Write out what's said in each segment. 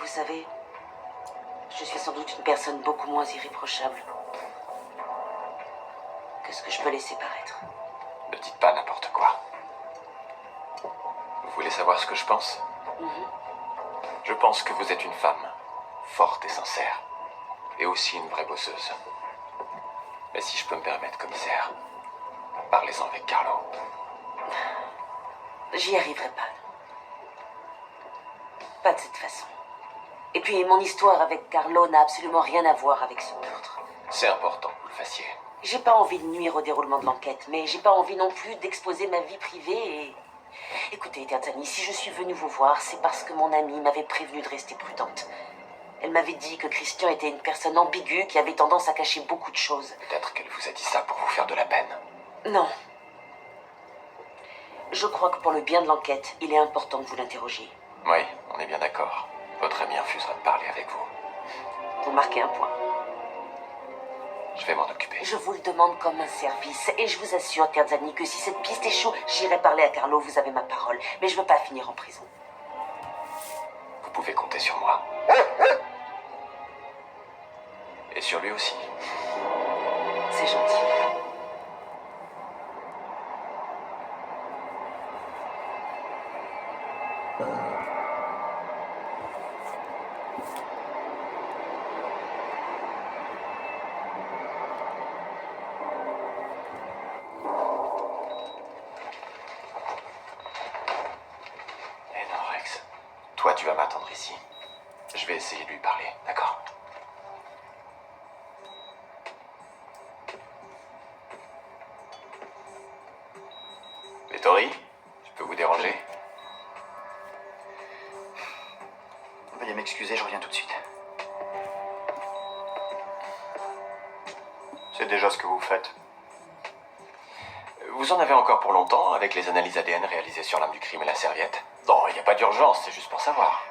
savez, je suis sans doute une personne beaucoup moins irréprochable que ce que je peux laisser paraître. Ne dites pas n'importe quoi. Vous voulez savoir ce que je pense? Je pense que vous êtes une femme forte et sincère, et aussi une vraie bosseuse. Mais si je peux me permettre, commissaire, parlez-en avec Carlo. J'y arriverai pas. Pas de cette façon. Et puis, mon histoire avec Carlo n'a absolument rien à voir avec ce meurtre. C'est important que vous le fassiez. J'ai pas envie de nuire au déroulement de l'enquête, mais j'ai pas envie non plus d'exposer ma vie privée et... Écoutez, Terzani, si je suis venue vous voir, c'est parce que mon amie m'avait prévenue de rester prudente. Elle m'avait dit que Christian était une personne ambiguë qui avait tendance à cacher beaucoup de choses. Peut-être qu'elle vous a dit ça pour vous faire de la peine. Non. Je crois que pour le bien de l'enquête, il est important que vous l'interrogiez. Oui, on est bien d'accord. Votre ami refusera de parler avec vous. Vous marquez un point. Je vais m'en occuper. Je vous le demande comme un service, et je vous assure, Terzani, que si cette piste échoue, j'irai parler à Carlo, vous avez ma parole. Mais je veux pas finir en prison. Vous pouvez compter sur moi. Et sur lui aussi. C'est gentil. Eh non, Rex. Toi, tu vas m'attendre ici. Je vais essayer de lui parler, d'accord? Vettori, je peux vous déranger? Veuillez m'excuser, je reviens tout de suite. C'est déjà ce que vous faites. Vous en avez encore pour longtemps avec les analyses ADN réalisées sur l'arme du crime et la serviette? Non, il n'y a pas d'urgence, c'est juste pour savoir.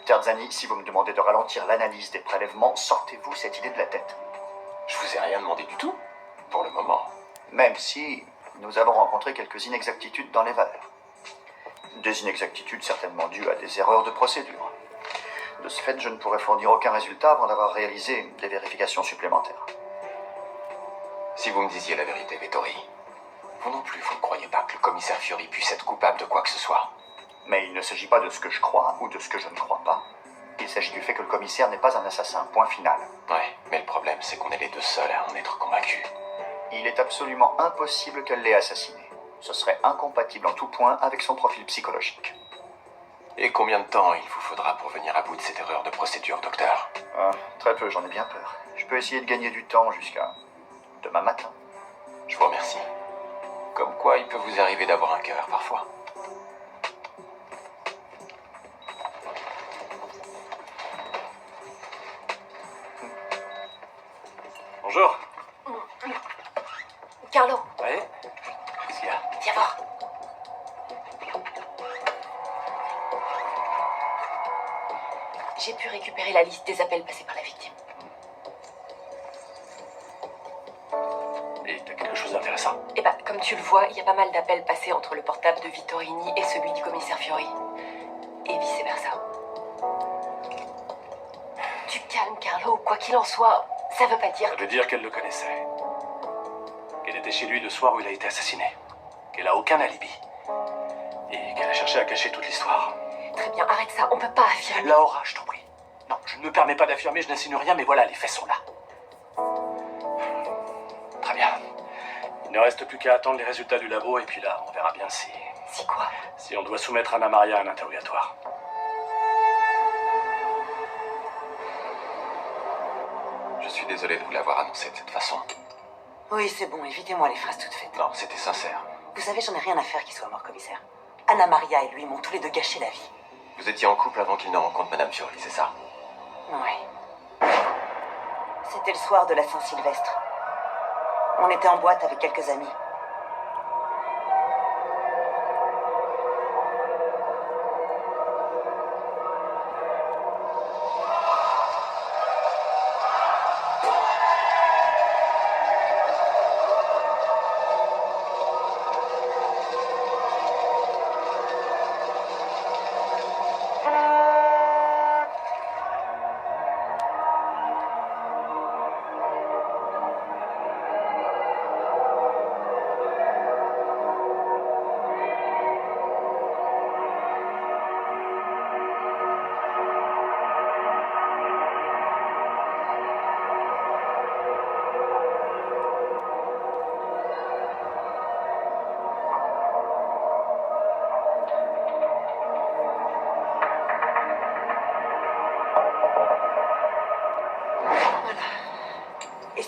Terzani, si vous me demandez de ralentir l'analyse des prélèvements, sortez-vous cette idée de la tête. Je vous ai rien demandé du tout, pour le moment. Même si nous avons rencontré quelques inexactitudes dans les valeurs. Des inexactitudes certainement dues à des erreurs de procédure. De ce fait, je ne pourrais fournir aucun résultat avant d'avoir réalisé des vérifications supplémentaires. Si vous me disiez la vérité, Vettori, vous non plus, vous ne croyez pas que le commissaire Fiori puisse être coupable de quoi que ce soit? Mais il ne s'agit pas de ce que je crois ou de ce que je ne crois pas. Il s'agit du fait que le commissaire n'est pas un assassin, point final. Ouais, mais le problème, c'est qu'on est les deux seuls à en être convaincus. Il est absolument impossible qu'elle l'ait assassiné. Ce serait incompatible en tout point avec son profil psychologique. Et combien de temps il vous faudra pour venir à bout de cette erreur de procédure, docteur? Très peu, j'en ai bien peur. Je peux essayer de gagner du temps jusqu'à demain matin. Je vous remercie. Comme quoi, il peut vous arriver d'avoir un cœur, parfois. Bonjour. Carlo, Ouais? Qu'est-ce qu'il y a? viens voir. J'ai pu récupérer la liste des appels passés par la victime. Et t'as quelque chose d'intéressant? Eh ben, comme tu le vois, il y a pas mal d'appels passés entre le portable de Vittorini et celui du commissaire Fiori. Et vice-versa. Du calme, Carlo. Quoi qu'il en soit, ça veut pas dire... Ça veut dire qu'elle le connaissait. Qu'elle était chez lui le soir où il a été assassiné. Qu'elle a aucun alibi. Et qu'elle a cherché à cacher toute l'histoire. Très bien, arrête ça, on peut pas affirmer... Laura, je t'en prie. Non, je ne me permets pas d'affirmer, je n'insinue rien, mais voilà, les faits sont là. Très bien. Il ne reste plus qu'à attendre les résultats du labo, et puis là, on verra bien si... Si quoi? si on doit soumettre Anna Maria à un interrogatoire. Je suis désolé de vous l'avoir annoncé de cette façon. Oui, c'est bon, évitez-moi les phrases toutes faites. Non, c'était sincère. Vous savez, j'en ai rien à faire qu'il soit mort, commissaire. Anna Maria et lui m'ont tous les deux gâché la vie. Vous étiez en couple avant qu'il ne rencontre Madame Fiori, c'est ça? Oui. C'était le soir de la Saint-Sylvestre. On était en boîte avec quelques amis.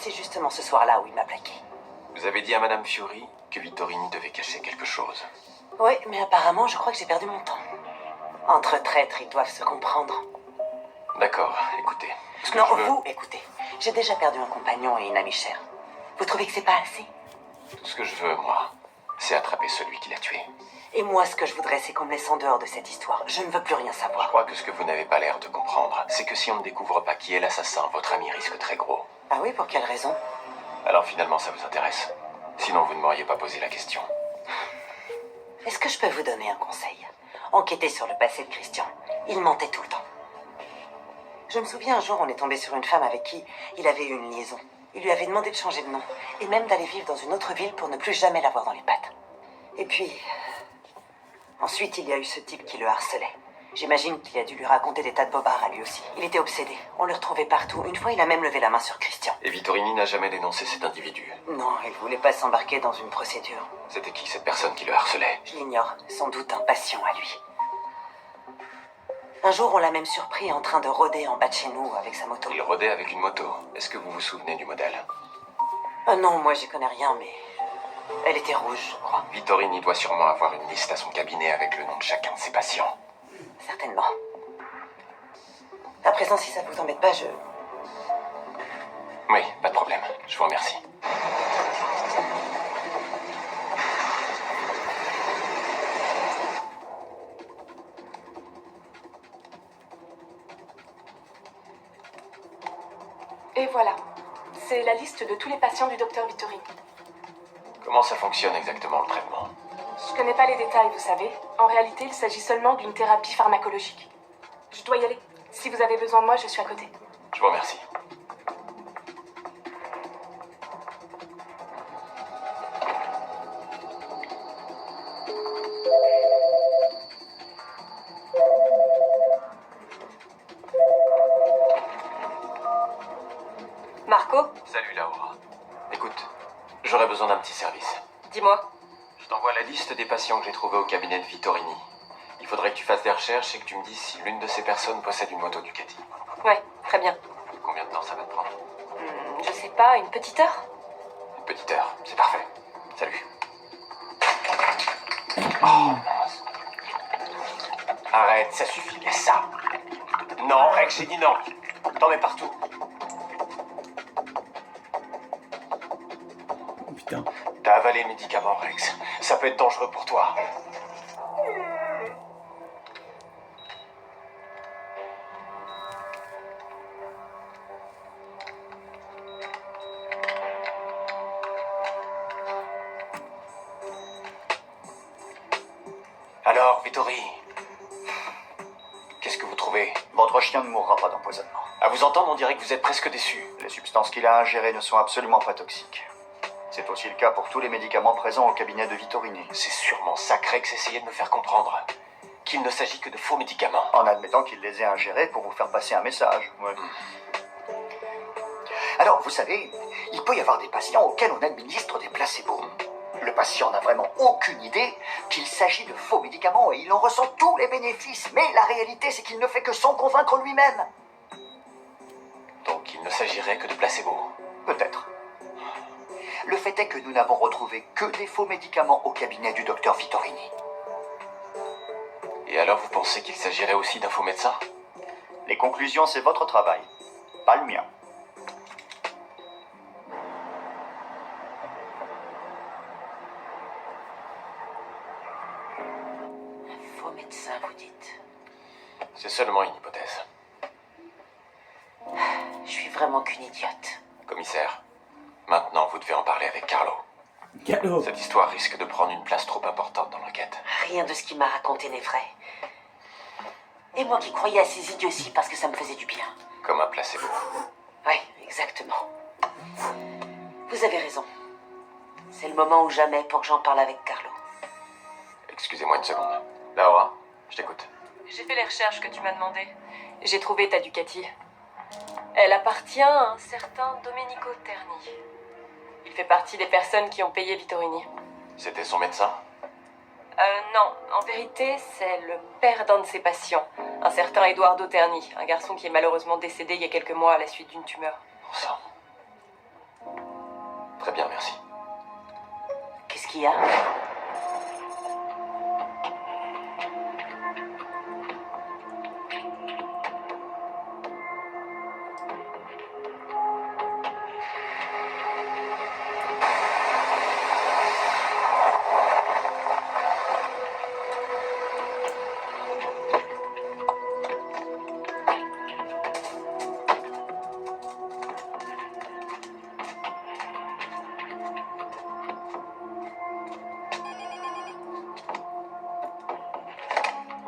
c'est justement ce soir-là où il m'a plaqué. Vous avez dit à Madame Fiori que Vittorini devait cacher quelque chose. Oui, mais apparemment, je crois que j'ai perdu mon temps. Entre traîtres, ils doivent se comprendre. D'accord, écoutez. Ce que Non, je veux- vous, écoutez. J'ai déjà perdu un compagnon et une amie chère. Vous trouvez que c'est pas assez? Tout ce que je veux, moi, c'est attraper celui qui l'a tué. Et moi, ce que je voudrais, c'est qu'on me laisse en dehors de cette histoire. Je ne veux plus rien Je savoir. crois que ce que vous n'avez pas l'air de comprendre, c'est que si on ne découvre pas qui est l'assassin, votre ami risque très gros. Ah oui, pour quelle raison? Alors finalement, ça vous intéresse. Sinon, vous ne m'auriez pas posé la question. Est-ce que je peux vous donner un conseil? Enquêtez sur le passé de Christian. Il mentait tout le temps. Je me souviens un jour, on est tombé sur une femme avec qui il avait eu une liaison. Il lui avait demandé de changer de nom, et même d'aller vivre dans une autre ville pour ne plus jamais l'avoir dans les pattes. Et puis... Ensuite, il y a eu ce type qui le harcelait. J'imagine qu'il a dû lui raconter des tas de bobards à lui aussi. Il était obsédé. On le retrouvait partout. Une fois, il a même levé la main sur Christian. Et Vittorini n'a jamais dénoncé cet individu. Non, il voulait pas s'embarquer dans une procédure. C'était qui cette personne qui le harcelait? Je l'ignore. Sans doute un patient à lui. Un jour, on l'a même surpris en train de rôder en bas de chez nous avec sa moto. Il rôdait avec une moto. Est-ce que vous vous souvenez du modèle? Non, moi j'y connais rien, mais... Elle était rouge, je crois. Vittorini doit sûrement avoir une liste à son cabinet avec le nom de chacun de ses patients. Certainement. À présent, si ça vous embête pas, Oui, pas de problème. Je vous remercie. Et voilà. C'est la liste de tous les patients du docteur Vittorini. Comment ça fonctionne exactement le traitement? Je connais pas les détails, vous savez. En réalité, il s'agit seulement d'une thérapie pharmacologique. Je dois y aller. Si vous avez besoin de moi, je suis à côté. Je vous remercie. Marco, Salut Laura. Écoute, j'aurais besoin d'un petit service. dis-moi. Je t'envoie la liste des patients que j'ai trouvés au cabinet de Vittorini. Il faudrait que tu fasses des recherches et que tu me dises si l'une de ces personnes possède une moto Ducati. Ouais, très bien. Combien de temps ça va te prendre? Je sais pas, une petite heure? Une petite heure, c'est parfait. Salut. Oh, mince. Arrête, ça suffit, laisse ça. Non, Rex, j'ai dit non. T'en mets partout. Oh, putain. T'as avalé le médicament, Rex. Ça peut être dangereux pour toi. Alors, Vittori, qu'est-ce que vous trouvez? Votre chien ne mourra pas d'empoisonnement. À vous entendre, on dirait que vous êtes presque déçu. Les substances qu'il a ingérées ne sont absolument pas toxiques. C'est aussi le cas pour tous les médicaments présents au cabinet de Vittorini. C'est sûrement ça que Rex essayait de me faire comprendre. Qu'il ne s'agit que de faux médicaments. En admettant qu'il les ait ingérés pour vous faire passer un message. Ouais. Alors, vous savez, il peut y avoir des patients auxquels on administre des placebos. Le patient n'a vraiment aucune idée qu'il s'agit de faux médicaments et il en ressent tous les bénéfices. Mais la réalité, c'est qu'il ne fait que s'en convaincre lui-même. Donc il ne s'agirait que de placebo. Peut-être. Le fait est que nous n'avons retrouvé que des faux médicaments au cabinet du docteur Vittorini. Et alors vous pensez qu'il s'agirait aussi d'un faux médecin? Les conclusions, c'est votre travail, pas le mien. Un faux médecin, vous dites? C'est seulement une hypothèse. Je suis vraiment qu'une idiote. Commissaire, maintenant vous devez en parler avec Carlo. Carlo. Cette histoire risque de prendre une place trop importante dans l'enquête. Rien de ce qu'il m'a raconté n'est vrai. Et moi qui croyais à ces idioties parce que ça me faisait du bien. Comme un placebo. Oui, exactement. Vous avez raison. C'est le moment ou jamais pour que j'en parle avec Carlo. Excusez-moi une seconde. Laura, je t'écoute. J'ai fait les recherches que tu m'as demandé. J'ai trouvé ta Ducati. Elle appartient à un certain Domenico Terni. Il fait partie des personnes qui ont payé Vittorini. C'était son médecin? Non, en vérité, c'est le père d'un de ses patients, un certain Eduardo Terni, un garçon qui est malheureusement décédé il y a quelques mois à la suite d'une tumeur. Bon sang. Très bien, merci. Qu'est-ce qu'il y a?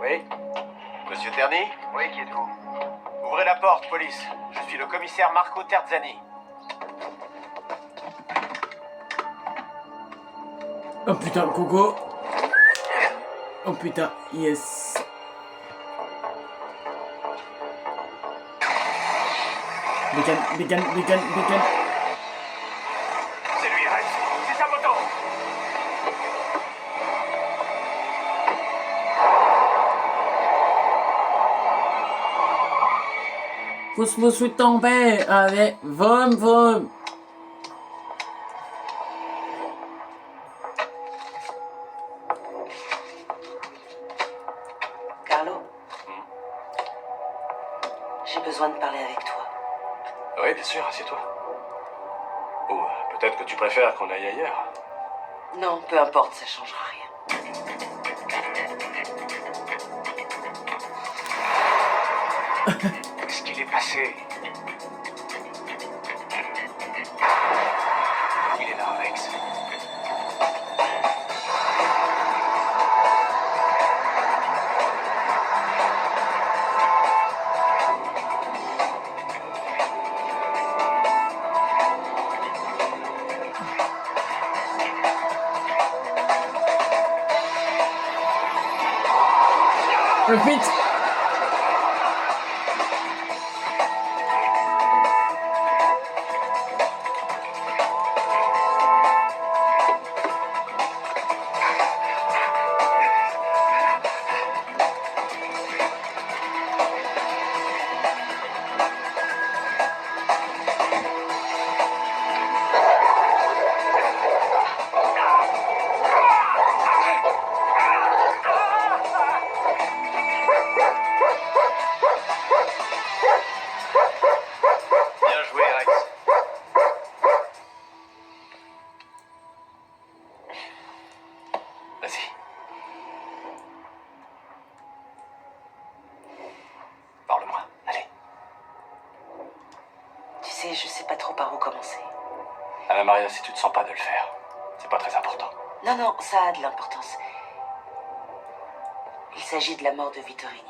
Oui? Monsieur Terny? Oui, qui êtes-vous? Ouvrez la porte, police. Je suis le commissaire Marco Terzani. Oh putain, Coco. Oh putain, yes. Bacon. C'est lui, Rex. C'est sa moto. Vous suis tombé avec Vom. Carlo, j'ai besoin de parler avec toi. Oui, bien sûr, assieds-toi. Ou peut-être que tu préfères qu'on aille ailleurs. Non, peu importe, ça changera rien. Qu'est-ce qu'il est passé? Il est là, Rex. Repeat. Bien joué, Rex. Vas-y. Parle-moi. Allez. Tu sais, je sais pas trop par où commencer. Maria, si tu te sens pas de le faire, c'est pas très important. Non, ça a de l'importance. Il s'agit de la mort de Vittorini.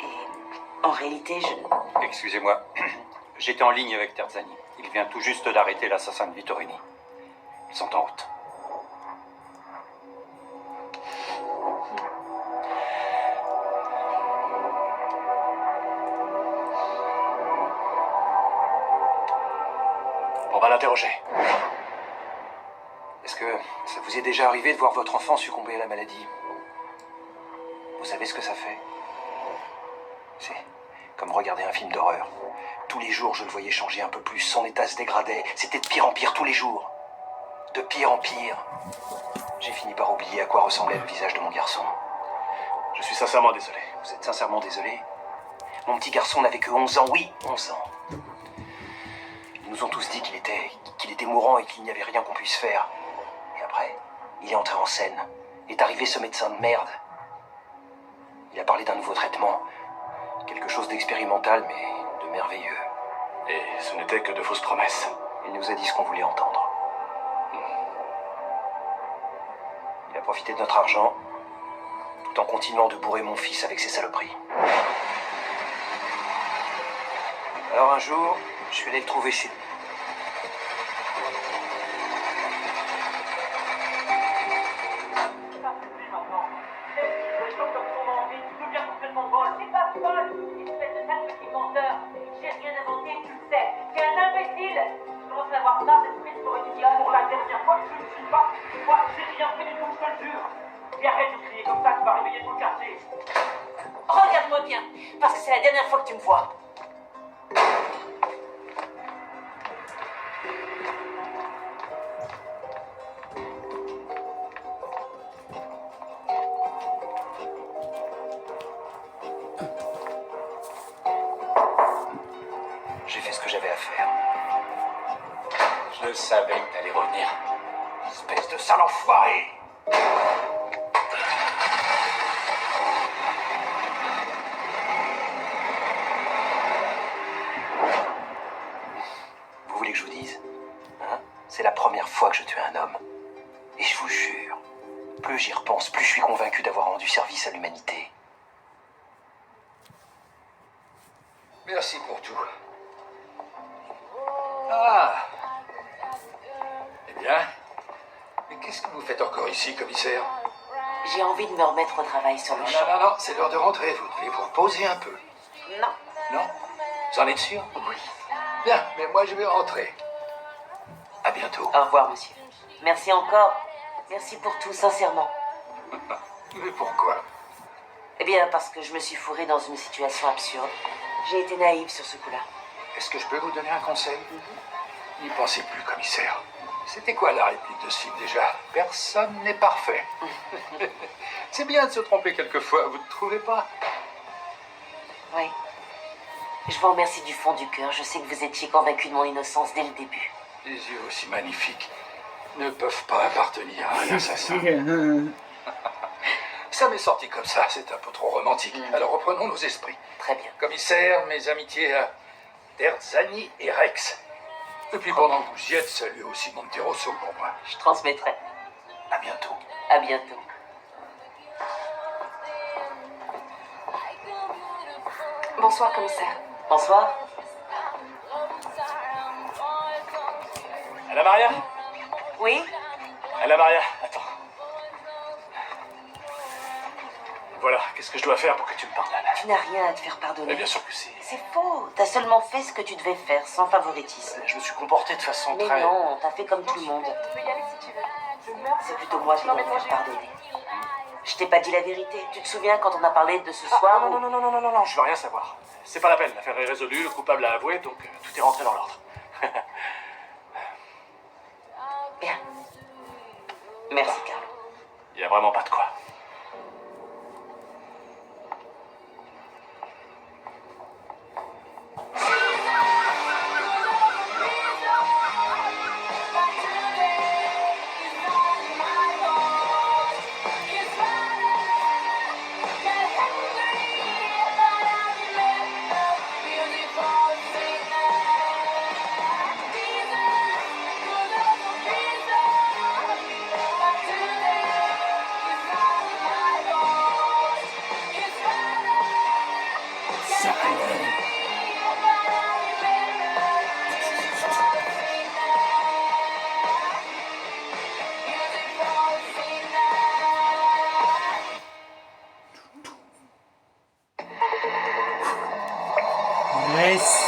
Et en réalité, je... Excusez-moi, j'étais en ligne avec Terzani. Il vient tout juste d'arrêter l'assassin de Vittorini. Ils sont en route. On va l'interroger. Est-ce que ça vous est déjà arrivé de voir votre enfant succomber à la maladie? Vous savez ce que ça fait? C'est comme regarder un film d'horreur. Tous les jours, je le voyais changer un peu plus. Son état se dégradait. C'était de pire en pire tous les jours. De pire en pire. J'ai fini par oublier à quoi ressemblait le visage de mon garçon. Je suis sincèrement désolé. Vous êtes sincèrement désolé? Mon petit garçon n'avait que 11 ans, oui, 11 ans. Ils nous ont tous dit qu'il était mourant et qu'il n'y avait rien qu'on puisse faire. Et après, il est entré en scène. Est arrivé ce médecin de merde. Il a parlé d'un nouveau traitement. Quelque chose d'expérimental, mais de merveilleux. Et ce n'était que de fausses promesses. Il nous a dit ce qu'on voulait entendre. Il a profité de notre argent, tout en continuant de bourrer mon fils avec ses saloperies. Alors un jour, je suis allé le trouver chez lui. C'est pas folle, espèce de sale petit menteur. J'ai rien inventé, tu le sais. T'es un imbécile. Je commence à avoir marre d'être prise pour une idiote. Pour la dernière fois, je ne suis pas. Moi, j'ai rien fait du tout, je te le jure. Et arrête de crier comme ça, tu vas réveiller tout le quartier. Regarde-moi bien, parce que c'est la dernière fois que tu me vois. J'ai fait ce que j'avais à faire. Je savais que t'allais revenir. Espèce de sale enfoiré! Vous voulez que je vous dise? Hein? C'est la première fois que je tue un homme. Et je vous jure, plus j'y repense, plus je suis convaincu d'avoir rendu service à l'humanité. Merci pour tout. Ah. Eh bien, mais qu'est-ce que vous faites encore ici, commissaire? J'ai envie de me remettre au travail sur le Non, champ. non, non, c'est l'heure de rentrer. Vous devez vous reposer un peu. Non. Non? Vous en êtes sûr? Oui. Bien, mais moi je vais rentrer. À bientôt. Au revoir, monsieur. Merci encore. Merci pour tout, sincèrement. Mais pourquoi? Eh bien, parce que je me suis fourrée dans une situation absurde. J'ai été naïve sur ce coup-là. Est-ce que je peux vous donner un conseil? N'y pensez plus, commissaire. C'était quoi la réplique de ce film déjà? Personne n'est parfait. C'est bien de se tromper quelquefois, vous ne trouvez pas? Oui. Je vous remercie du fond du cœur. Je sais que vous étiez convaincu de mon innocence dès le début. Des yeux aussi magnifiques ne peuvent pas appartenir à un assassin. Ça m'est sorti comme ça, c'est un peu trop romantique. Alors reprenons nos esprits. Très bien. Commissaire, mes amitiés à Terzani et Rex. Et puis pendant que vous y êtes, saluez aussi Monterosso pour moi. Je transmettrai. À bientôt. À bientôt. Bonsoir, commissaire. Bonsoir. Anna Maria? Oui? Anna Maria, attends. Voilà, qu'est-ce que je dois faire pour que tu me pardonnes? Tu n'as rien à te faire Mais pardonner. bien sûr que si. C'est faux. T'as seulement fait ce que tu devais faire, sans favoritisme. Je me suis comporté de façon Mais très... non, t'as fait comme tout le monde. Tu peux y aller si tu veux. Je meurs. C'est plutôt moi qui dois te faire pardonner. Je t'ai pas dit la vérité. Tu te souviens quand on a parlé de ce soir non, où- non, non, non, non, non, non, je veux rien savoir. C'est pas la peine, l'affaire est résolue, le coupable a avoué, donc tout est rentré dans l'ordre. Bien. Merci, Carl. Il y a vraiment pas de quoi. Yes.